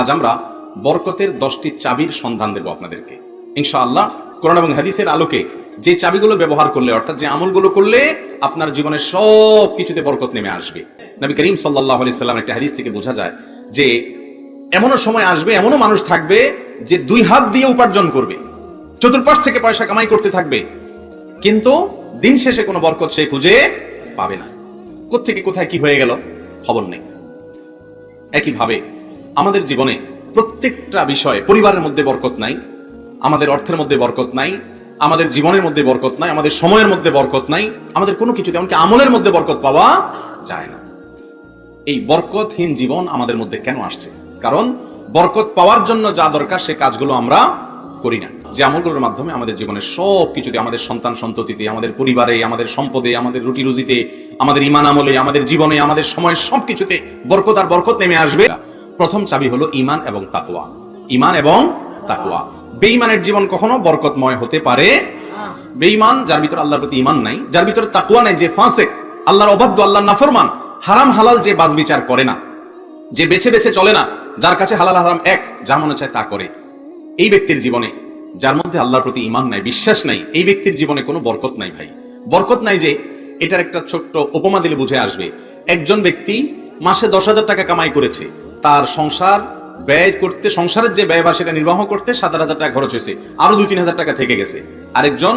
আজ আমরা বরকতের 10টি চাবির সন্ধান দেব আপনাদেরকে ইনশাআল্লাহ। কোরআন এবং হাদিসের আলোকে যে চাবিগুলো ব্যবহার করলে, অর্থাৎ যে আমলগুলো করলে আপনার জীবনের সব কিছুতে বরকত নেমে আসবে। নবী করিম সাল্লাল্লাহু আলাইহি সাল্লাম একটা হাদিস থেকে বোঝা যায় যে এমনও সময় আসবে, এমনও মানুষ থাকবে যে 2 হাত দিয়ে উপার্জন করবে, চতুর্পাশ থেকে পয়সা কামাই করতে থাকবে, কিন্তু দিন শেষে কোনো বরকত সে খুঁজে পাবে না। কোত্থেকে কোথায় কি হয়ে গেল খবর নেই। একইভাবে আমাদের জীবনে প্রত্যেকটা বিষয়ে, পরিবারের মধ্যে বরকত নাই, আমাদের অর্থের মধ্যে বরকত নাই, আমাদের জীবনের মধ্যে বরকত নাই, আমাদের সময়ের মধ্যে বরকত নাই, আমাদের কোনো কিছুতে, এমনকি আমলের মধ্যে বরকত পাওয়া যায় না। এই বরকতহীন জীবন আমাদের মধ্যে কেন আসছে? কারণ বরকত পাওয়ার জন্য যা দরকার সে কাজগুলো আমরা করি না। যে আমলগুলোর মাধ্যমে আমাদের জীবনের সব কিছুতে, আমাদের সন্তান সন্ততিতে, আমাদের পরিবারে, আমাদের সম্পদে, আমাদের রুটি রুজিতে, আমাদের ঈমান আমলে, আমাদের জীবনে, আমাদের সময়ের সবকিছুতে বরকত আর বরকত নেমে আসবে। প্রথম চাবি হলো ঈমান এবং তাকওয়া। ঈমান এবং তাকওয়া। বেঈমানের জীবন কখনো বরকতময় হতে পারে। বেঈমান, যার ভিতর আল্লাহর প্রতি ঈমান নাই, যার ভিতর তাকওয়া নাই, যে ফাসিক, আল্লাহর অবাধ্য, আল্লাহর নাফরমান, হারাম হালাল যে বাছবিচার করে না, যে বেছে বেছে চলে না, যার কাছে হালাল হারাম এক, যা মনে চায় তা করে, এই ব্যক্তির জীবনে, যার মধ্যে আল্লাহর প্রতি ঈমান নাই, বিশ্বাস নাই, এই ব্যক্তির জীবনে কোনো বরকত নাই ভাই। বরকত নাই যে, এটার একটা ছোট্ট উপমা দিলে বুঝে আসবে। একজন ব্যক্তি মাসে 10,000 টাকা কামাই করেছে, তার সংসার ব্যয় করতে, সংসারের যে ব্যয় বা সেটা নির্বাহ করতে 7,000 টাকা খরচ হয়েছে, আরো 2-3,000 টাকা থেকে গেছে। আরেকজন,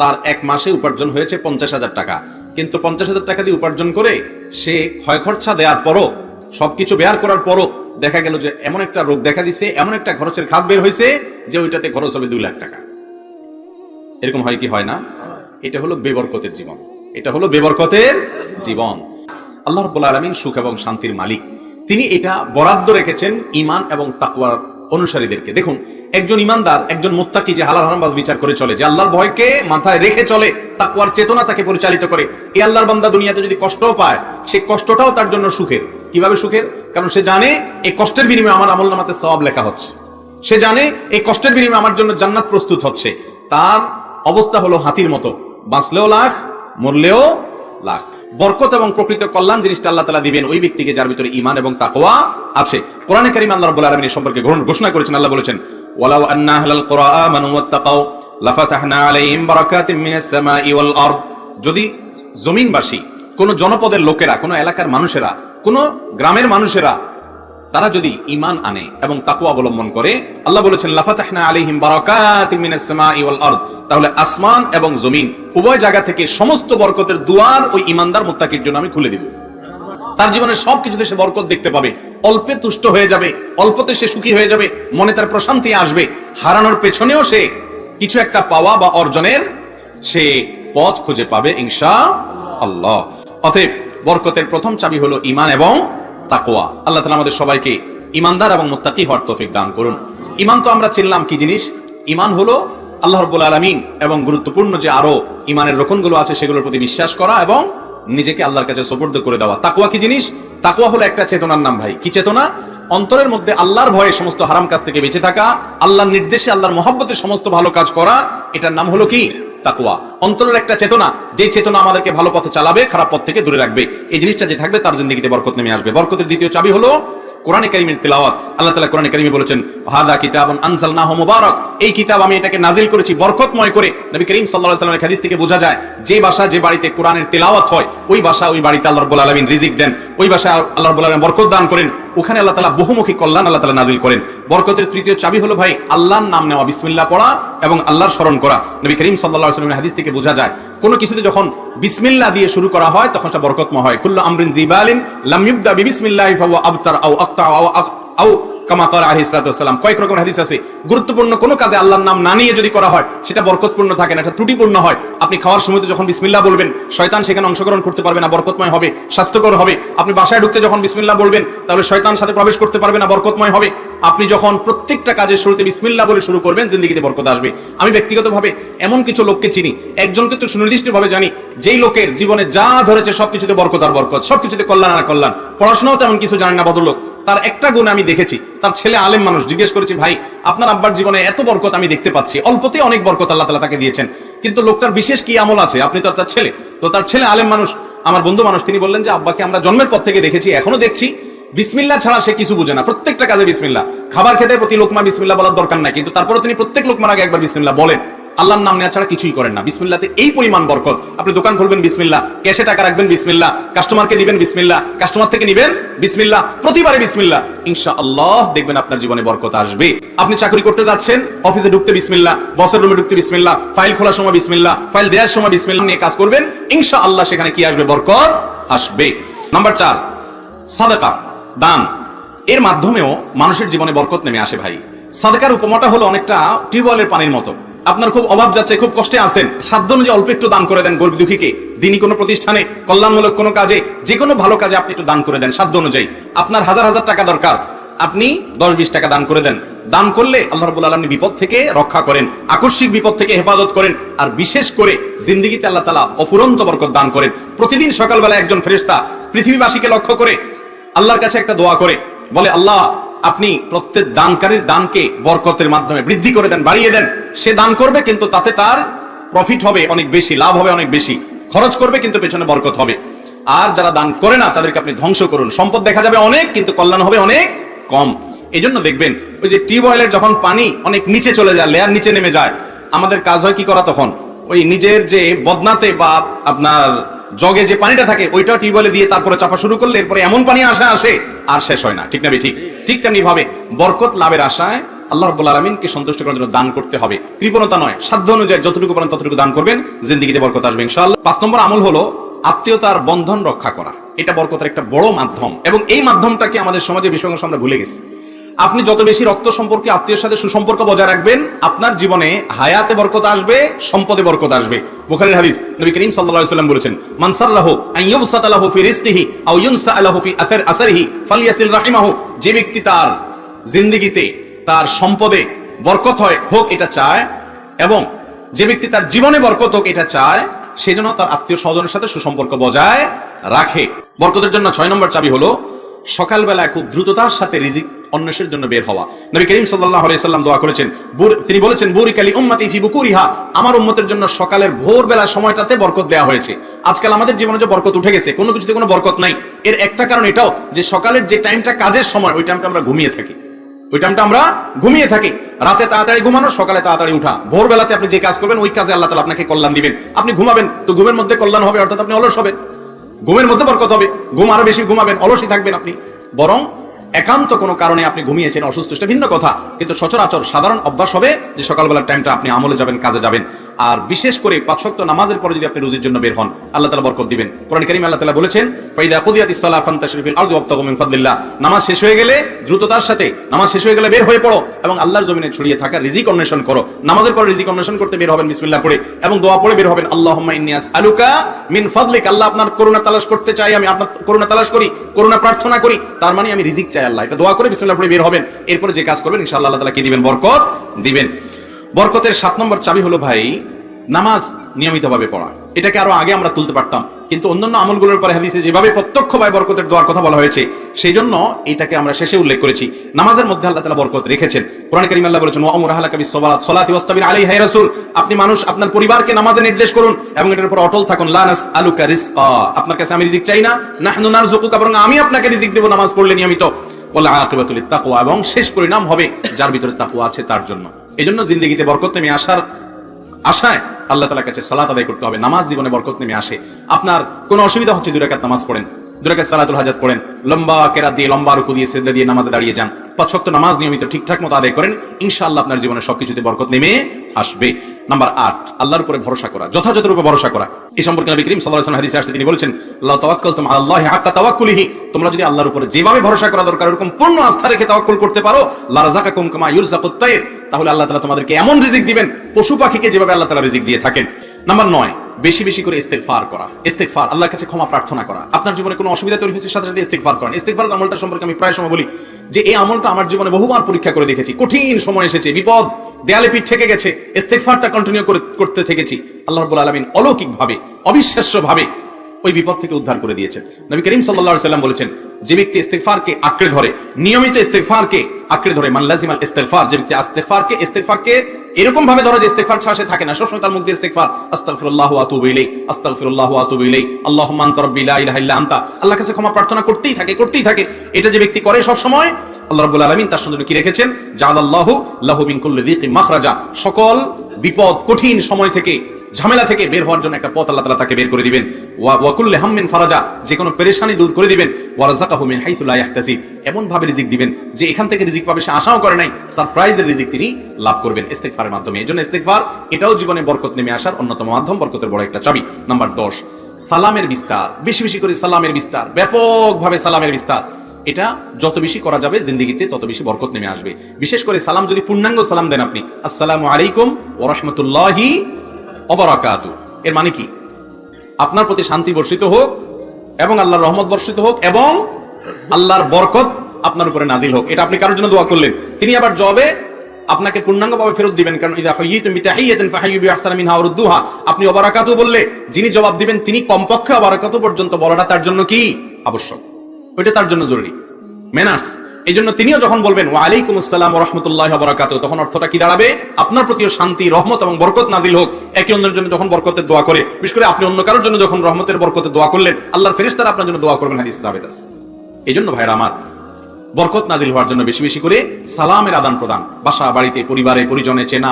তার এক মাসে উপার্জন হয়েছে 50,000 টাকা, কিন্তু 50,000 টাকা দিয়ে উপার্জন করে সে ক্ষয় খরচা দেওয়ার পরও, সবকিছু বেয়ার করার পরও দেখা গেল যে এমন একটা রোগ দেখা দিছে, এমন একটা খরচের খাত বের হয়েছে যে ওইটাতে খরচ হবে 2 লাখ টাকা। এরকম হয় কি হয় না? এটা হলো বেবরকতের জীবন, এটা হলো বেবরকতের জীবন। আল্লাহ রাব্বুল আলামিন সুখ এবং শান্তির মালিক, তিনি এটা বরাদ্দ রেখেছেন ঈমান এবং তাকওয়ার অনুসারীদেরকে। দেখুন, একজন ঈমানদার, একজন মুত্তাকি, যে হালাল হারাম বিচার করে চলে, যে আল্লাহর ভয়কে মাথায় রেখে চলে, তাকওয়ার চেতনা তাকে পরিচালিত করে, এই আল্লাহর বান্দা দুনিয়াতে যদি কষ্টও পায়, সেই কষ্টটাও তার জন্য সুখের। কিভাবে সুখের? কারণ সে জানে এই কষ্টের বিনিময়ে আমার আমলনামাতে সওয়াব লেখা হচ্ছে, সে জানে এই কষ্টের বিনিময়ে আমার জন্য জান্নাত প্রস্তুত হচ্ছে। তার অবস্থা হলো হাতির মতো, বাঁচলেও লাখ, মরলেও লাখ। বরকত এবং প্রকৃত কল্যাণ জিনিসটা আল্লাহ তাআলা দিবেন ওই ব্যক্তিকে যার ভিতরে ঈমান এবং তাকওয়া আছে। কোরআনে কারীমে আল্লাহ রাব্বুল আলামিন সম্পর্কে ঘোষণা করেছেন। আল্লাহ বলেছেন, ওয়ালাউ আন্না আহলাল কুরআ আমানু ওয়াত্তাকাউ লাফাতাহনা আলাইহিম বারাকাতিম মিনাস সামাই ওয়াল আরদ। যদি জমিনবাসী, কোন জনপদের লোকেরা, কোন এলাকার মানুষেরা, কোন গ্রামের মানুষেরা, তারা যদি ঈমান আনে এবং তাকওয়া অবলম্বন করে, আল্লাহ বলেছেন লাফাতাহনা আলাইহিম বারাকাতিম মিনাস সামাই ওয়াল আরদ, তাহলে আসমান এবং জমিন উভয় জায়গা থেকে সমস্ত বরকতের দুয়ার ওই ঈমানদার মুত্তাকির জন্য আমি খুলে দিব। তার জীবনের সবকিছুতে সে বরকত দেখতে পাবে, অল্পে তুষ্ট হয়ে যাবে, অল্পতে সে সুখী হয়ে যাবে, মনে তার প্রশান্তি আসবে, হারানোর পেছনেও সে কিছু একটা পাওয়া বা অর্জনের সে পথ খুঁজে পাবে ইনশাআল্লাহ। অতএব বরকতের প্রথম চাবি হলো ঈমান এবং তাকওয়া। আল্লাহ তাআলা আমাদের সবাইকে ঈমানদার এবং মুত্তাকি হওয়ার তৌফিক দান করুন। ঈমান তো আমরা চিনলাম কি জিনিস। ঈমান হলো আল্লাহ রাব্বুল আলামিন এবং গুরুত্বপূর্ণ যে আরো ঈমানের রকমগুলো আছে সেগুলোর প্রতি বিশ্বাস করা এবং নিজেকে আল্লাহর কাছে সুপর্দ করে দেওয়া। তাকওয়া কি জিনিস? তাকওয়া হলো একটা চেতনার নাম ভাই। কি চেতনা? অন্তরের মধ্যে আল্লাহর ভয়ে সমস্ত হারাম কাজ থেকে বেঁচে থাকা, আল্লাহর নির্দেশে, আল্লাহর মহব্বতে সমস্ত ভালো কাজ করা, এটার নাম হলো কি? তাকওয়া। অন্তরের একটা চেতনা, যে চেতনা আমাদেরকে ভালো পথে চালাবে, খারাপ পথ থেকে দূরে রাখবে। এই জিনিসটা যে থাকবে তার জিন্দেগিতে বরকত নেমে আসবে। বরকতের দ্বিতীয় চাবি হলো কোরআনে কারীমের তেলাওয়াত। আল্লাহ তাআলা কোরআনে কারীমে বলেছেন, হাযা কিতাবুন আনজালনাহু মুবারাক, এই কিতাব আমি এটাকে নাজিল করেছি বরকতময় করে। নবী করিম সাল্লাল্লাহু আলাইহি ওয়াসাল্লামের হাদিস থেকে বোঝা যায়, যে ভাষা, যে বাড়িতে কোরআনের তেলাওয়াত হয়, ওই ভাষা, ওই বাড়িতে আল্লাহ রাব্বুল আলামিন রিজিক দেন, ওই ভাষায় আল্লাহ রাব্বুল আলামিন বরকত দান করেন, ওখানে আল্লাহ তাআলা বহুমুখী কল্যাণ আল্লাহ তাআলা নাজিল করেন। বরকতের তৃতীয় চাবি হলো ভাই আল্লাহর নাম নেওয়া, বিসমিল্লাহ পড়া এবং আল্লাহর স্মরণ করা। নবী করিম সাল্লাল্লাহু আলাইহি ওয়াসাল্লামের হাদিস থেকে বোঝা যায়, কোনো কিছুতে যখন বিসমিল্লাহ দিয়ে শুরু করা হয় তখন সেটা বরকতময় হয়। কুল্লু আমরিন জিবালিন লাম ইবদা বিবিসমিল্লাহি ফাহুয়া আবতার আও আকতা আও কামা ক্বালা আলাইহিস সালাতু ওয়াস সালাম। কয়েক রকমের হাদিস আছে, গুরুত্বপূর্ণ কোনো কাজে আল্লাহর নাম না নিয়ে যদি করা হয় সেটা বরকতপূর্ণ থাকে না, এটা ত্রুটিপূর্ণ হয়। আপনি খাওয়ার সময় যখন বিসমিল্লাহ বলবেন, শয়তান সেখানে অংশগ্রহণ করতে পারবে না, বরকতময় হবে, স্বাস্থ্যকর হবে। আপনি বাসায় ঢুকতে যখন বিসমিল্লাহ বলবেন, তাহলে শয়তান সাথে প্রবেশ করতে পারবে না, বরকতময় হবে। আপনি যখন প্রত্যেকটা কাজের শুরুতে বিসমিল্লাহ বলে শুরু করবেন, জিন্দেগিতে বরকত আসবে। আমি ব্যক্তিগতভাবে এমন কিছু লোককে চিনি, একজনকে তো সুনির্দিষ্টভাবে জানি, যেই লোকের জীবনে যা ধরেছে সবকিছুতে বরকত আর বরকত, সবকিছুতে কল্যাণ আর কল্যাণ। পড়াশোনাও তেমন কিছু জানেন না ভদ্রলোক, তার একটা গুণ আমি দেখেছি, তার ছেলে আলেম মানুষ। জিজ্ঞেস করেছি, ভাই আপনার আব্বার জীবনে এত বরকত আমি দেখতে পাচ্ছি, অল্পতে অনেক বরকত আল্লাহ তাআলা তাকে দিয়েছেন, কিন্তু লোকটার বিশেষ কি আমল আছে? আপনি তো তার ছেলে, তো তার ছেলে আলেম মানুষ, আমার বন্ধু মানুষ, তিনি বললেন যে আব্বাকে আমরা জন্মের পর থেকে দেখেছি, এখনো দেখছি, বিসমিল্লাহ ছাড়া সে কিছু বুঝে না, প্রত্যেকটা কাজে বিসমিল্লাহ। খাবার খেতে প্রতি লোকমা বিসমিল্লাহ বলার দরকার নাই, কিন্তু তারপরে তিনি প্রত্যেক লোকমার আগে একবার বিসমিল্লাহ বলেন। আল্লাহর নাম নেওয়া ছাড়া কিছুই করেন না। বিসমিল্লাহতে এই পরিমাণ বরকত। আপনি দোকান খুলবেন বিসমিল্লাহ, ক্যাশে টাকা রাখবেন বিসমিল্লাহ, কাস্টমারকে দিবেন বিসমিল্লাহ, কাস্টমার থেকে নিবেন বিসমিল্লাহ, প্রতিবারে বিসমিল্লাহ, ইনশাআল্লাহ দেখবেন আপনার জীবনে বরকত আসবে। আপনি চাকরি করতে যাচ্ছেন, অফিসে ঢুকতে বিসমিল্লাহ, বসের রুমে ঢুকতে বিসমিল্লাহ, ফাইল খোলার সময় বিসমিল্লাহ, ফাইল দেওয়ার সময় বিসমিল্লাহ নিয়ে কাজ করবেন, ইনশাআল্লাহ সেখানে কি আসবে? বরকত আসবে। নাম্বার 4, সাদাকা, দান। এর মাধ্যমেও মানুষের জীবনে বরকত নেমে আসে ভাই। সাদাকার উপমাটা হলো অনেকটা টিউবওয়েলের পানির মতো। আপনার খুব অভাব যাচ্ছে, খুব কষ্টে আছেন, সাধ্য অনুযায়ী অল্প একটু দান করে দেন গরিব দুঃখীকে। দিনই কোনো প্রতিষ্ঠানে, কল্যাণমূলক কোনো কাজে, যে কোনো ভালো কাজে আপনি একটু দান করে দেন সাধ্য অনুযায়ী। আপনার হাজার হাজার টাকা দরকার, আপনি 10-20 টাকা দান করে দেন। দান করলে আল্লাহ রাব্বুল আলামিন বিপদ থেকে রক্ষা করেন, আকস্মিক বিপদ থেকে হেফাজত করেন, আর বিশেষ করে জিন্দেগিতে আল্লাহ তাআলা অফুরন্ত বরকত দান করেন। প্রতিদিন সকালবেলা একজন ফেরেশতা পৃথিবীবাসীকে লক্ষ্য করে আল্লাহর কাছে একটা দোয়া করে, বলে আল্লাহ আপনি প্রত্যেক দানকারীর দানকে বরকতের মাধ্যমে বৃদ্ধি করে দেন, বাড়িয়ে দেন। সে দান করবে কিন্তু তাতে তার প্রফিট হবে অনেক বেশি, লাভ হবে অনেক বেশি, খরচ করবে কিন্তু পেছনে বরকত হবে। আর যারা দান করে না তাদেরকে আপনি ধ্বংস করুন, সম্পদ দেখা যাবে অনেক কিন্তু কল্যাণ হবে অনেক কম। এই জন্য দেখবেন ওই যে টিউবওয়েলের যখন পানি অনেক নিচে চলে যায়, লেয়ার নিচে নেমে যায়, আমাদের কাজ হয় কি করা তখন? ওই নিজের যে বদনাতে বা আপনার জগে যে পানিটা থাকে ওইটা টিউবওয়েলে দিয়ে তারপরে চাপা শুরু করলে এরপরে এমন পানি আসে আর শেষ হয় না। ঠিক না? ঠিক তেমনি ভাবে বরকত লাভের আশায় আল্লাহ রাব্বুল আলামিনকে সন্তুষ্ট করার জন্য দান করতে হবে। কৃপণতা নয়, সাধ্য অনুযায়ী যতটুকু পারেন ততটুকু দান করবেন, জিন্দেগিতে বরকত আসবে ইনশাআল্লাহ। 5 নম্বর আমল হলো আত্মীয়তার বন্ধন রক্ষা করা। এটা বরকতের একটা বড় মাধ্যম, এবং এই মাধ্যমটাকে আমাদের সমাজে বেশিরভাগ আমরা ভুলে গেছি। আপনি যত বেশি রক্ত সম্পর্কে আত্মীয়ের সাথে সুসম্পর্ক বজায় রাখবেন, আপনার জীবনে হায়াতে বরকত আসবে, সম্পদে বরকত আসবে। বুখারীর হাদিস, নবী করিম সাল্লাল্লাহু আলাইহি ওয়াসাল্লাম বলেছেন, মান সাররাহু আন ইউবসাতা লাহু ফি রিজকিহি আও ইউনসা লাহু ফি আসরিহি ফালইয়াসিল রাহিমাহু। যে ব্যক্তি তার জিন্দেগিতে, তার সম্পদে বরকত হোক এটা চায়, এবং যে ব্যক্তি তার জীবনে বরকত হোক এটা চায়, সেজন্য তার আত্মীয় স্বজনের সাথে সুসম্পর্ক বজায় রাখে। বরকতের জন্য 6 নম্বর চাবি হলো সকালবেলায় খুব দ্রুততার সাথে রিজিক অন্বেষণের জন্য বের হওয়া। নবী করিম সাল্লাল্লাহু আলাইহি সাল্লাম দোয়া করেছেন, তিনি বলেছেন, বুরিকালি উম্মতি ফি বুকুরিহা, আমার উম্মতের জন্য সকালের ভোরবেলা সময়টাতে বরকত দেয়া হয়েছে। আজকাল আমাদের জীবনে যে বরকত উঠে গেছে, কোনো কিছুতে কোনো বরকত নাই। এর একটা কারণ এটাও যে সকালের যে টাইমটা কাজের সময়, ওই টাইমটা আমরা ঘুমিয়ে থাকি। রাতে তাড়াতাড়ি ঘুমানো, সকালে তাড়াতাড়ি উঠা। ভোরবেলাতে আপনি যে কাজ করবেন ওই কাজে আল্লাহ তাআলা আপনাকে কল্যাণ দিবেন। আপনি ঘুমাবেন তো ঘুমের মধ্যে কল্যাণ হবে, অর্থাৎ আপনি অলস হবেন, ঘুমের মধ্যে বরকত হবে। ঘুম আরো বেশি ঘুমাবেন, অলসই থাকবেন আপনি। বরং একান্ত কোনো কারণে আপনি ঘুমিয়েছেন, অসুস্থ, সেটা ভিন্ন কথা, কিন্তু সচরাচর সাধারণ অভ্যাস হবে যে সকালবেলার টাইমটা আপনি আমলে যাবেন, কাজে যাবেন। আর বিশেষ করে 5 ওয়াক্ত নামাজের পরে যদি আপনি রুজির জন্য বের হন, আল্লাহ তাআলা বরকত দিবেন। কোরআন কারীমে আল্লাহ তাআলা বলেছেন, ফাইদা কুদিয়াতিস সালাহ ফান্তাশিরু ফিল আরদি ওয়াবতাগু মিন ফাদলিল্লাহ। নামাজ শেষ হয়ে গেলে দ্রুততার সাথে বের হয়ে পড়ো এবং আল্লাহর জমিনে ছড়িয়ে থাকা রিজিক অন্বেষণ করো। নামাজের পরে রিজিক অন্বেষণ করতে বের হবেন বিসমিল্লাহ পড়ে, এবং দোয়া পড়ে বের হবেন, আল্লাহুম্মা ইন্নী আসআলুকা মিন ফাদলিক। আল্লাহ আপনার করুণা তালাশ করতে চাই, আমি আপনার করুণা তালাশ করি, করুণা প্রার্থনা করি, তার মানে আমি রিজিক চাই আল্লাহ। এটা দোয়া করে বিসমিল্লাহ পড়ে বের হবেন। এরপরে যে কাজ করবেন ইনশাআল্লাহ আল্লাহ তাআলা কি দিবেন? বরকত দিবেন। বরকতের 7 নম্বর চাবি হলো ভাই নামাজ নিয়মিতভাবে পড়া। এটাকে আরো আগে আমরা তুলতে পারতাম, কিন্তু অন্যান্য আমলগুলোর পরে হাদিসে যেভাবে প্রত্যক্ষভাবে বরকতের দোয়ার কথা বলা হয়েছে, সেই জন্য এটাকে আমরা শেষে উল্লেখ করেছি। নামাজের মধ্যে আল্লাহ তাআলা বরকত রেখেছেন। কোরআন কারীমে আল্লাহ বলেছেন, ওয়া আমুর আহলাকা বিস-সালাত সালাতি ওয়াসতাবির আলাইহা ইয়া রাসূল। আপনি মানুষ আপনার পরিবারকে নামাজে নির্দেশ করুন এবং এটার উপর অটল থাকুন। লা নাসআলুকা রিজকা, আপনার কাছে আমি রিজিক চাই না, নাহনু নারযুকুকা, বরং আমি আপনাকে রিজিক দেব নামাজ পড়লে নিয়মিত। ওয়াল আকিবাতু লিত-তাকওয়া, এবং শেষ পরিণাম হবে যার ভিতরে তাকওয়া আছে তার জন্য। এজন্য জিন্দেগিতে বরকত নেমে আসার আশায় আল্লাহ তাআলার কাছে সালাত আদায় করতে হবে। নামাজ জীবনে বরকত নেমে আসে। আপনার কোনো অসুবিধা হচ্ছে, 2 রাকাত নামাজ পড়েন, 2 রাকাত সালাতুল হাজাত পড়েন, লম্বা কেরাত দিয়ে, লম্বা রুকু দিয়ে, সিজদা দিয়ে নামাজে দাঁড়িয়ে যান। 5 ওয়াক্ত নামাজ নিয়মিত ঠিকঠাক মতো আদায় করেন, ইনশাআল্লাহ আপনার জীবনে সবকিছুতে বরকত নেমে আসবে। নাম্বার 8, আল্লাহর উপরে ভরসা করা, যথাযথ রূপে ভরসা করা। এই সম্পর্কে নবী করিম সাল্লাল্লাহু আলাইহি ওয়াসাল্লাম হাদিসে আসছে, তিনি বলেছেন, লা তাওয়াক্কালতুম আলাল্লাহি হাক্কা তাওয়াক্কুলিহি, তোমরা যদি আল্লাহর উপরে যেভাবে ভরসা করা দরকার এরকম পূর্ণ আস্থা রেখে তাওয়াক্কুল করতে পারো, লা রাযাকাকুম কামা ইউরযাকুত তায়র, তাহলে আল্লাহ তাআলা তোমাদেরকে এমন রিজিক দিবেন পশু পাখিকে যেভাবে আল্লাহ তাআলা রিজিক দিয়ে থাকেন। নাম্বার 9, বেশি বেশি করে ইস্তিগফার করা। ইস্তিগফার, আল্লাহর কাছে ক্ষমা প্রার্থনা করা। আপনার জীবনে কোনো অসুবিধা তৈরি হয়েছে, সাথে সাথে ইস্তিগফার করেন। ইস্তিগফারের আমলটা সম্পর্কে আমি প্রায় সময় বলি যে এই আমলটা আমার জীবনে বহুবার পরীক্ষা করে দেখেছি। কঠিন সময় এসেছে, বিপদ দেয়ালে পিঠ থেকে গেছে, ইস্তিগফারটা কন্টিনিউ করতে থেকেছি, আল্লাহ রাব্বুল আলামিন অলৌকিকভাবে, অবিশ্বাস্যভাবে ওই বিপদ থেকে উদ্ধার করে দিয়েছেন। নবী করিম সাল্লাল্লাহু আলাইহি সাল্লাম বলেছেন, যে ব্যক্তি ইস্তিগফারকে আঁকড়ে ধরে, নিয়মিত ইস্তিগফারকে আঁকড়ে ধরে, মান লাজিমাল ইস্তিগফার, যে ব্যক্তি ইস্তিগফারকে এরকম ভাবে ধরো যে ইস্তেগফার ছাড়া সে থাকে না, সবসময় তার মুখ দিয়ে ইস্তেগফার, আস্তাগফিরুল্লাহ ওয়া আতুবু ইলাইহি, আস্তাগফিরুল্লাহ ওয়া আতুবু ইলাইহি, আল্লাহুম্মা আনতা রাব্বি লা ইলাহা ইল্লা আনতা, আল্লাহর কাছে ক্ষমা প্রার্থনা করতেই থাকে। এটা যে ব্যক্তি করে সব সময়, আল্লাহ রাব্বুল আলামিন তার জন্য কি রেখেছেন? জাআলাল্লাহু লাহু মিন কুল্লি যিকিন মাখরাজা, সকল বিপদ, কঠিন সময় থেকে, ঝামেলা থেকে বের হওয়ার জন্য একটা পথ আল্লাহ তাআলা তাকে বের করে দিবেন। ওয়া কুল্লি হাম্মিন ফারাজা, যে কোনো পেরেশানি দূর করে দিবেন। ওয়া রাযাকাহু মিন হাইসু লা ইয়াহতাসিব, এমন ভাবে রিজিক দিবেন যে এখান থেকে রিজিক পাবে সে আশাও করে নাই, সারপ্রাইজের রিজিক তিনি লাভ করবেন ইস্তেগফারের মাধ্যমে। এজন্য ইস্তেগফার এটাও জীবনে বরকত নেমে আসার অন্যতম মাধ্যম, বরকতের বড় একটা চাবি। নাম্বার 10, সালামের বিস্তার, বেশি বেশি করে সালামের বিস্তার, ব্যাপকভাবে সালামের বিস্তার। এটা যত বেশি করা যাবে জিন্দেগিতে তত বেশি বরকত নেমে আসবে। বিশেষ করে সালাম যদি পূর্ণাঙ্গ সালাম দেন আপনি, আসসালামু আলাইকুম ওয়া রাহমাতুল্লাহি ওয়া বারাকাতুহু, এর মানে কি? আপনার প্রতি শান্তি বর্ষিত হোক এবং আল্লাহর রহমত বর্ষিত হোক এবং আল্লাহর বরকত আপনার উপরে নাজিল হোক। এটা আপনি কারোর জন্য দোয়া করলেন, তিনি আবার জবাবে আপনাকে পূর্ণাঙ্গভাবে ফেরত দিবেন। কারণ ইযা হাইয়িতুম বিতাহিয়াতিন ফাহাইয়ু বিআহসানি মিনহা ওয়া রুদ্দুহা, আপনি ওয়া বারাকাতুহু বললে যিনি জবাব দিবেন তিনি কমপক্ষে ওয়া বারাকাতুহু পর্যন্ত বলাটা তার জন্য কি আবশ্যক, ওইটা তার জন্য জরুরি, ম্যানার্স। এই জন্য তিনিও যখন বলবেন ওয়া আলাইকুম আসসালাম ওয়া রাহমাতুল্লাহি ওয়া বারাকাতুহু, তখন অর্থটা কি দাঁড়াবে? আপনার প্রতিও শান্তি, রহমত এবং বরকত নাজিল হোক। একে অন্যের জন্য যখন বরকতের দোয়া করে, বিশেষ করে আপনি অন্য কারোর জন্য যখন রহমতের বরকতের দোয়া করলেন, আল্লাহর ফেরেশতারা আপনার জন্য দোয়া করবেন, হাদিসে সাবিত আছে। এই জন্য ভাইরা আমার, বরকত নাজিল হওয়ার জন্য বেশি বেশি করে সালামের আদান প্রদান, বাসা বাড়িতে, পরিবারে, পরিজনে, চেনা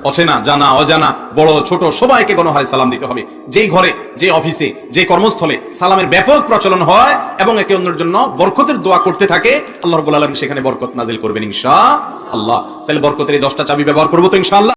অচেনা, জানা অজানা, বড় ছোট সবাইকে গণহারে সালাম দিতে হবে। যেই ঘরে, যে অফিসে, যে কর্মস্থলে সালামের ব্যাপক প্রচলন হয় এবং একে অন্যের জন্য বরকতের দোয়া করতে থাকে, আল্লাহ রাব্বুল আলামিন সেখানে বরকত নাজিল করবেন ইনশাআল্লাহ। তাহলে বরকতের এই 10টা চাবি ব্যবহার করবো তো ইনশাআল্লাহ।